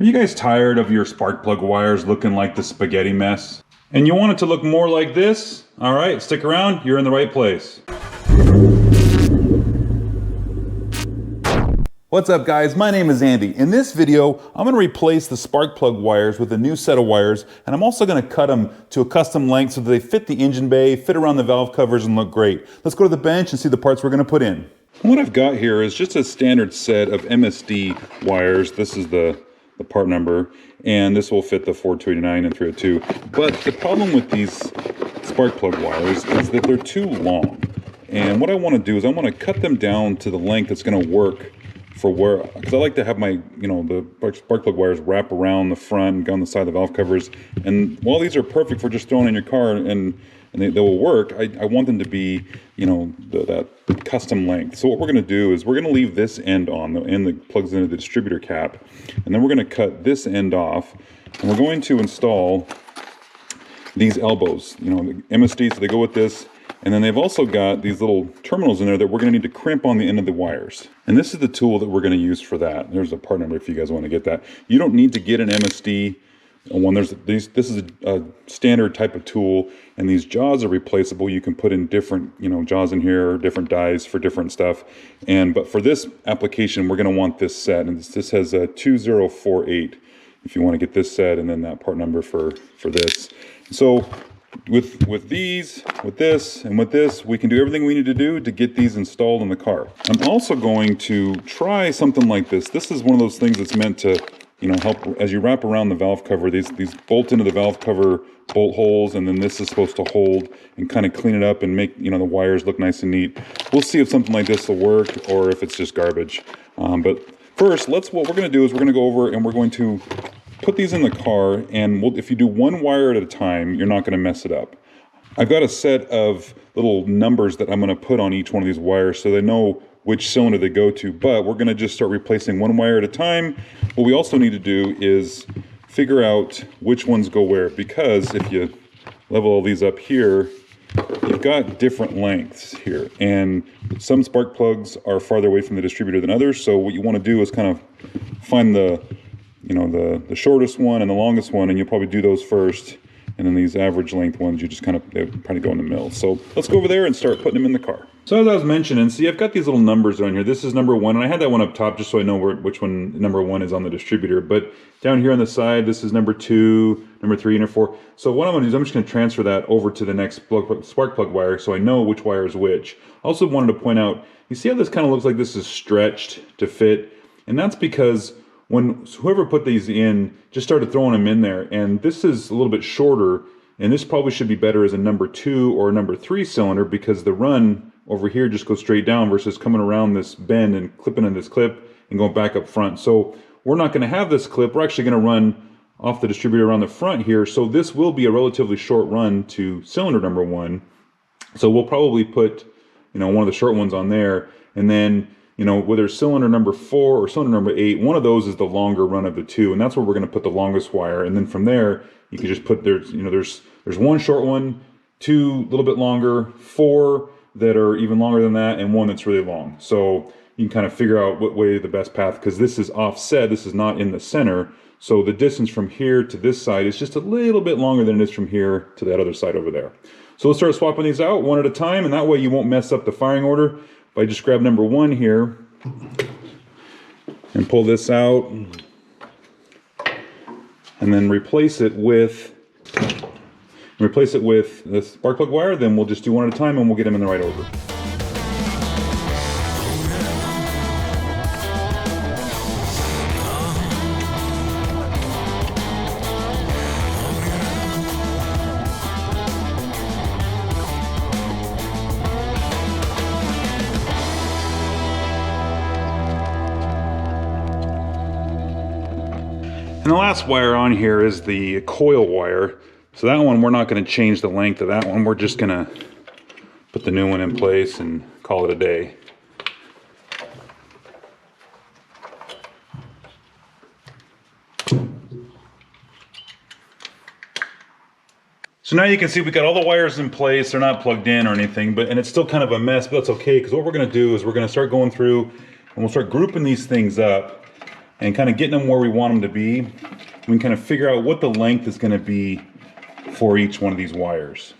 Are you guys tired of your spark plug wires looking like the spaghetti mess? And you want it to look more like this? All right, stick around, you're in the right place. What's up guys, my name is Andy. In this video, I'm gonna replace the spark plug wires with a new set of wires, and I'm also gonna cut them to a custom length so that they fit the engine bay, fit around the valve covers, and look great. Let's go to the bench and see the parts we're gonna put in. What I've got here is just a standard set of MSD wires. This is the part number, and this will fit the 429 and 302. But the problem with these spark plug wires is that they're too long. And what I want to do is I want to cut them down to the length that's going to work for where, because I like to have my, the spark plug wires wrap around the front and go on the side of the valve covers. And while these are perfect for just throwing in your car and they will work, I want them to be, that custom length. So what we're going to do is we're going to leave this end on, the end that plugs into the distributor cap, and then we're going to cut this end off, and we're going to install these elbows, the MSD, so they go with this, and then they've also got these little terminals in there that we're going to need to crimp on the end of the wires. And this is the tool that we're going to use for that. There's a part number if you guys want to get that. You don't need to get an MSD one. This is a standard type of tool, and these jaws are replaceable. You can put in different jaws in here, different dies for different stuff, but for this application we're going to want this set, and this has a 2048 if you want to get this set, and then that part number for this. So with these, with this, and with this, we can do everything we need to do to get these installed in the car. I'm also going to try something like this. This is one of those things that's meant to help as you wrap around the valve cover. These bolt into the valve cover bolt holes, and then this is supposed to hold and kind of clean it up and make the wires look nice and neat. We'll see if something like this will work or if it's just garbage. But first, what we're going to do is we're going to go over and we're going to put these in the car, and if you do one wire at a time, you're not going to mess it up. I've got a set of little numbers that I'm going to put on each one of these wires so they know which cylinder they go to, but we're going to just start replacing one wire at a time. What we also need to do is figure out which ones go where, because if you level all these up here, you've got different lengths here, and some spark plugs are farther away from the distributor than others. So what you want to do is kind of find the shortest one and the longest one, and you'll probably do those first, and then these average length ones you just they probably go in the middle. So let's go over there and start putting them in the car. So as I was mentioning, see, I've got these little numbers on here. This is number 1, and I had that one up top just so I know which one number 1 is on the distributor. But down here on the side, this is number 2, number 3, and number 4. So what I'm going to do is I'm just going to transfer that over to the next spark plug wire so I know which wire is which. I also wanted to point out, you see how this kind of looks like this is stretched to fit? And that's because when whoever put these in just started throwing them in there, and this is a little bit shorter, and this probably should be better as a number 2 or a number 3 cylinder, because the run over here just goes straight down versus coming around this bend and clipping in this clip and going back up front. So we're not going to have this clip. We're actually going to run off the distributor around the front here. So this will be a relatively short run to cylinder number 1. So we'll probably put one of the short ones on there, and then whether cylinder number 4 or cylinder number 8, one of those is the longer run of the two, and that's where we're going to put the longest wire. And then from there, you can just put there's one short one, 2 a little bit longer, 4 that are even longer than that, and 1 that's really long. So you can kind of figure out what way the best path, because this is offset, this is not in the center. So the distance from here to this side is just a little bit longer than it is from here to that other side over there. So let's start swapping these out one at a time, and that way you won't mess up the firing order. If I just grab number 1 here and pull this out and then replace it with the spark plug wire, then we'll just do one at a time and we'll get them in the right order. And the last wire on here is the coil wire. So that one, we're not going to change the length of that one. We're just going to put the new one in place and call it a day. So now you can see we got all the wires in place. They're not plugged in or anything, and it's still kind of a mess, but that's okay, because what we're going to do is we're going to start going through and we'll start grouping these things up. and kind of getting them where we want them to be, we can kind of figure out what the length is going to be for each one of these wires.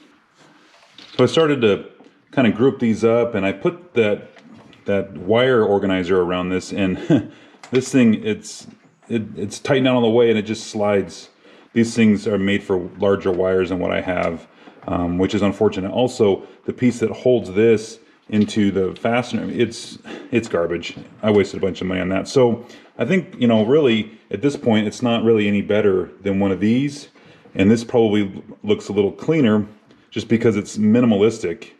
So I started to kind of group these up, and I put that wire organizer around this, and this thing, it's tightened down all the way, and it just slides. These things are made for larger wires than what I have, which is unfortunate. Also, the piece that holds this into the fastener, it's garbage. I wasted a bunch of money on that. So I think, you know, really at this point, it's not really any better than one of these, and this probably looks a little cleaner just because it's minimalistic.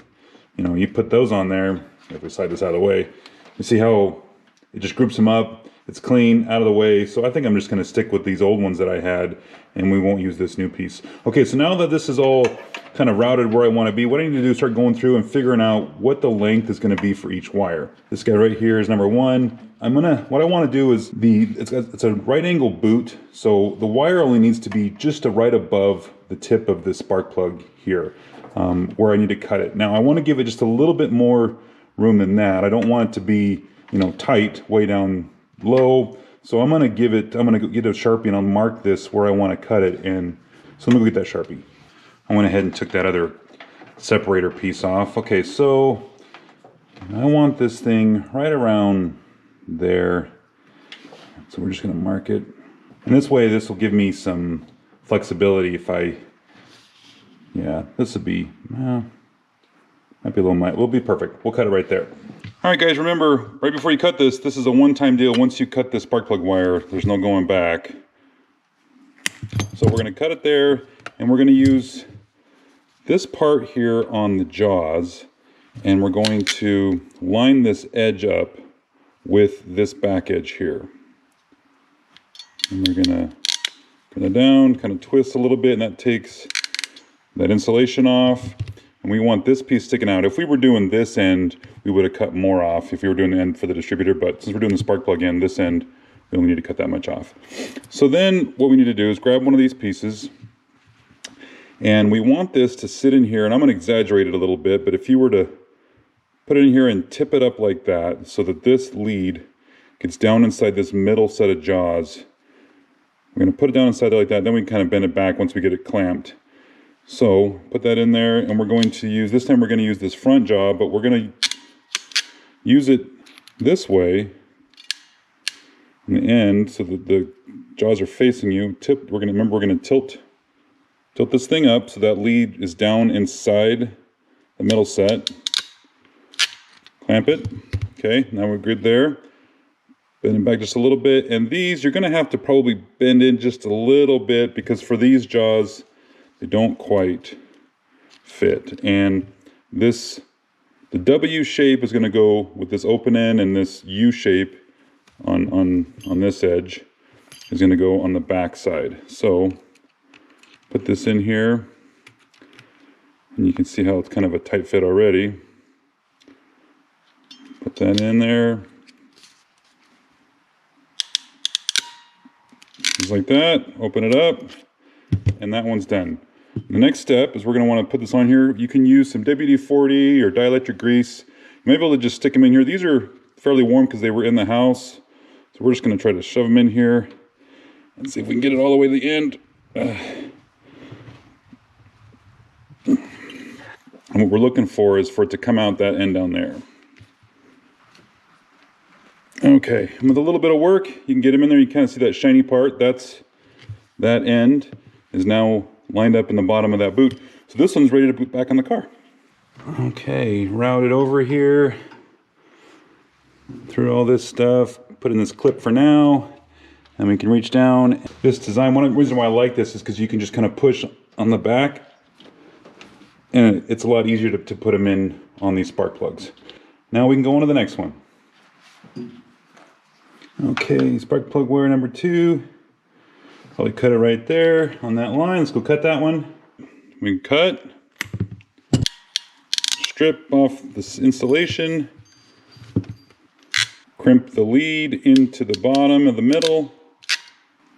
You know, you put those on there. If we slide this out of the way, you see how it just groups them up. It's clean, out of the way. So I think I'm just going to stick with these old ones that I had, and we won't use this new piece. Okay, so now that this is all kind of routed where I want to be, what I need to do is start going through and figuring out what the length is going to be for each wire. This guy right here is number 1. What I want to do is it's a right angle boot, so the wire only needs to be just right above the tip of this spark plug here, where I need to cut it. Now I want to give it just a little bit more room than that. I don't want it to be, you know, tight way down low. So I'm gonna get a Sharpie and I'll mark this where I want to cut it. And so let me go get that Sharpie. I went ahead and took that other separator piece off. Okay, so I want this thing right around there. So we're just gonna mark it. And this way, this will give me some flexibility if yeah, this would be, might be a little light. We'll be perfect. We'll cut it right there. All right, guys, remember, right before you cut this is a one-time deal. Once you cut this spark plug wire, there's no going back. So we're gonna cut it there, and we're gonna use this part here on the jaws, and we're going to line this edge up with this back edge here. And we're gonna put it down, kind of twist a little bit, and that takes that insulation off. And we want this piece sticking out. If we were doing this end, we would have cut more off if we were doing the end for the distributor, but since we're doing the spark plug end, this end, we only need to cut that much off. So then what we need to do is grab one of these pieces, and we want this to sit in here, and I'm gonna exaggerate it a little bit, but if you were to put it in here and tip it up like that, so that this lead gets down inside this middle set of jaws, we're gonna put it down inside there like that, then we can kind of bend it back once we get it clamped. So put that in there, and we're going to use, this time we're going to use this front jaw, but we're going to use it this way in the end so that the jaws are facing you. We're going to tilt this thing up so that lead is down inside the middle set. Clamp it. Okay, now we're good there. Bend it back just a little bit, and these you're going to have to probably bend in just a little bit because for these jaws, they don't quite fit. And the W shape is going to go with this open end, and this U shape on this edge is going to go on the back side. So put this in here, and you can see how it's kind of a tight fit already. Put that in there. Just like that. Open it up, and that one's done. The next step is we're going to want to put this on here. You can use some WD-40 or dielectric grease. You may be able to just stick them in here. These are fairly warm because they were in the house. So we're just going to try to shove them in here and see if we can get it all the way to the end. And what we're looking for is for it to come out that end down there. Okay, and with a little bit of work, you can get them in there. You kind of see that shiny part. That end is now lined up in the bottom of that boot. So this one's ready to boot back on the car. Okay, route it over here. Through all this stuff, put in this clip for now, and we can reach down. This design, one reason why I like this is because you can just kind of push on the back, and it's a lot easier to put them in on these spark plugs. Now we can go on to the next one. Okay, spark plug wire number 2. Probably cut it right there on that line. Let's go cut that one. We can cut, strip off this insulation, crimp the lead into the bottom of the middle,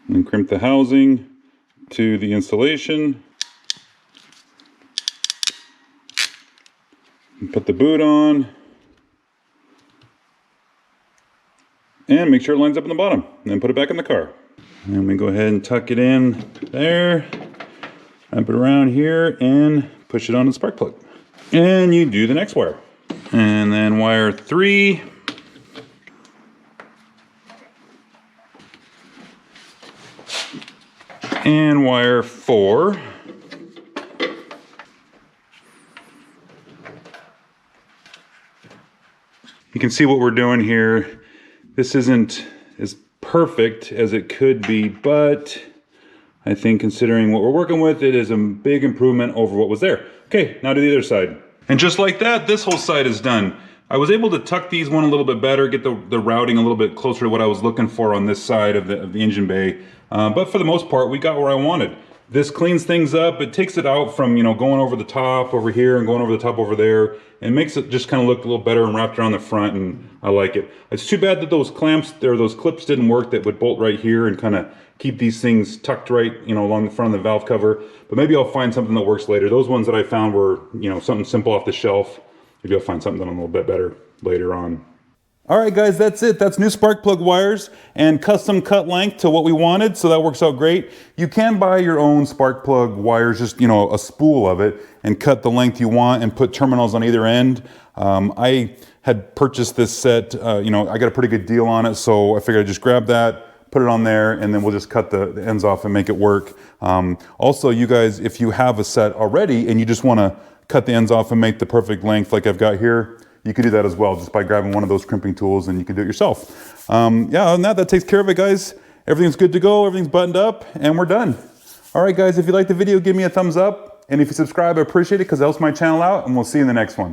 and crimp the housing to the insulation. And put the boot on. and make sure it lines up in the bottom, and then put it back in the car. And we go ahead and tuck it in there, wrap it around here, and push it on the spark plug. And you do the next wire. And then wire 3. And wire 4. You can see what we're doing here. This isn't as perfect as it could be, but I think considering what we're working with, it is a big improvement over what was there. Okay, now to the other side. And just like that, this whole side is done. I was able to tuck these one a little bit better, get the routing a little bit closer to what I was looking for on this side of the engine bay. But for the most part, we got where I wanted. This cleans things up. It takes it out from, going over the top over here and going over the top over there, and makes it just kind of look a little better and wrapped around the front, and I like it. It's too bad that those clamps or those clips didn't work that would bolt right here and kind of keep these things tucked right, along the front of the valve cover. But maybe I'll find something that works later. Those ones that I found were, something simple off the shelf. Maybe I'll find something a little bit better later on. All right, guys, that's it. That's new spark plug wires and custom cut length to what we wanted, so that works out great. You can buy your own spark plug wires, just, a spool of it, and cut the length you want and put terminals on either end. I had purchased this set, I got a pretty good deal on it, so I figured I'd just grab that, put it on there, and then we'll just cut the ends off and make it work. Also, you guys, if you have a set already and you just want to cut the ends off and make the perfect length like I've got here, you can do that as well, just by grabbing one of those crimping tools, and you can do it yourself. Yeah, other than that takes care of it, guys. Everything's good to go, everything's buttoned up, and we're done. All right, guys, if you liked the video, give me a thumbs up. And if you subscribe, I appreciate it, because it helps my channel out, and we'll see you in the next one.